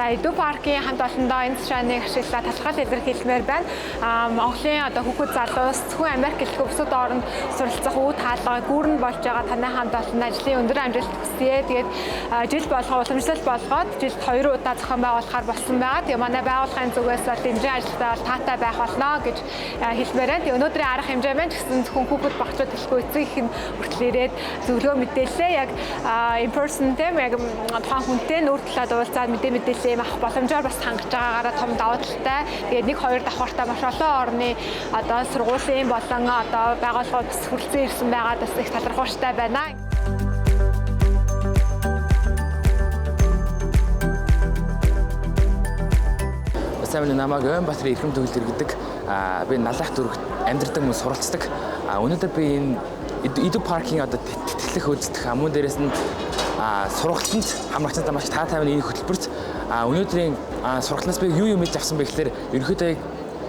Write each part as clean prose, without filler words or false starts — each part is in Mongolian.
За Edu Park-ийн хамт олондоо энэ тушааныг ашиглаад талхал илэрхийлмээр байна. Монголын одоо хүүхэд залуус зөвхөн Америк гэлтгүй бусад орнд суралцах үүд хаалгаа гүүрэн болж байгаа танай хамт олон ажлын өндөр амжилт хүсье. Тэгээд жил болгоо уламжлалт болгоод жилд 2 удаа зохион байгуулахаар болсон байгаа. Тэгээ манай байгууллагын зүгээс дэмжин ажилтнаар таатай байх болно гэж хэлмээр байна. Тэгээ өнөөдрийн арга хэмжээ маань гэсэн зөвхөн хүүхэд багцууд хэлэхгүй эцэг их нь хүртэл ирээд зөвлөгөө мэдээлэлээ яг in person тийм яг тухайн хүнтэй нүүр талаад уулзаад мэдээлэл авах боломжоор бас хангаж байгаагаараа том давуу талтай. Тэгээд 1-2 давхартай маш олон орны одоо сургуулийн болон одоо байгууллагууд бас хүрэлцэн ирсэн байгаа бас их талархууштай байна. Сайн намайг Ойнбаатар эрхэм төгөл иргэдэг. Би Налах дүүрэгт амьдардаг хүмүүс суралцдаг. Өнөөдөр би энэ Edu Park-ийн одоо тэтгэлэх үйлдэх мөн дээрээс нь сургалтанд хамрагчтай маш таатай байна энэ хөтөлбөрт. Өнөөдрийн сургалтнаас би юу мэдж авсан бэ гэхээр ерөнхийдөө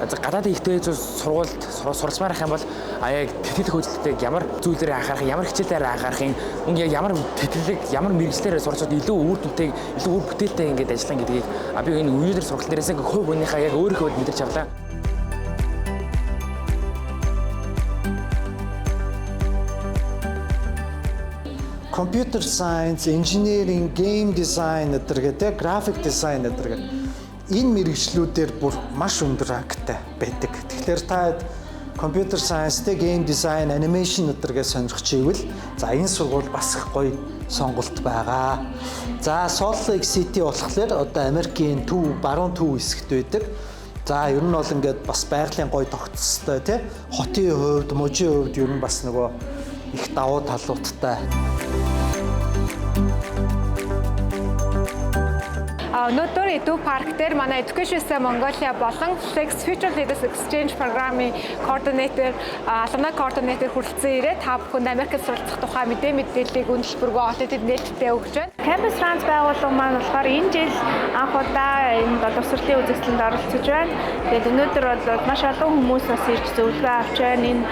гадаадын ихтэй сургуульд суралцмаар ах юм бол яг тэтгэлэх үйлдэлтэй ямар зүйлээр анхаарах, ямар хичээлээр анхаарах юм, мөн яг ямар тэтгэлэг, ямар мэрэгчлэрээр суралцаад илүү үр дүнтэй, илүү үр бүтээлтэй ингээд ажиллах гэдгийг би энэ өнөөдөр сургалт дээрээс хувь хүнийхээ яг өөрийнхөө мэдэрч авлаа. Computer science, engineering, game design гэдэг, graphic design гэдэг энэ мэрэгчлүүдээр бүр маш өндөр ангитай байдаг. Тэгэхээр та computer science, game design, animation гэдэргээ сонирхож ивэл за энэ сургууль бас их гоё сонголт байгаа. За Salt Lake City болохоор одоо Америкийн баруун төв хэсэгт байдаг. За ер нь бол ингээд бас байгалийн гоё тогтцолтой тий. Хотын хувьд, мужийн хувьд ер нь бас нөгөө их давуу талуудтай. Өнөөдөр Edu Park дээр манай Education System Mongolia болон Flex Future Leaders Exchange програмын координатор, алумни координатор хүрэлцэн ирээд та бүхэнд Америкт суралцах тухай мэдээллийг үнэлбэргөө олоод нээлттэй өгч байна. Campus Run байгууллага маань болохоор энэ жил анх удаа энэ боловсролын үзэсгэлэнд оролцож байна. Тэгээд өнөөдөр бол маш олон хүмүүс бас ирж зөвлөгөө авч байна. Энэ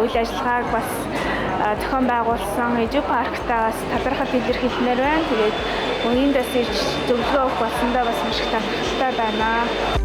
үйл ажиллагааг бас зохион байгуулсан Edu Park-таа бас талархал илэрхийлмээр байна. Тэгээд энд бас ирж зөвлөгөө өгөх болсондоо бас маш их талархалтай байна.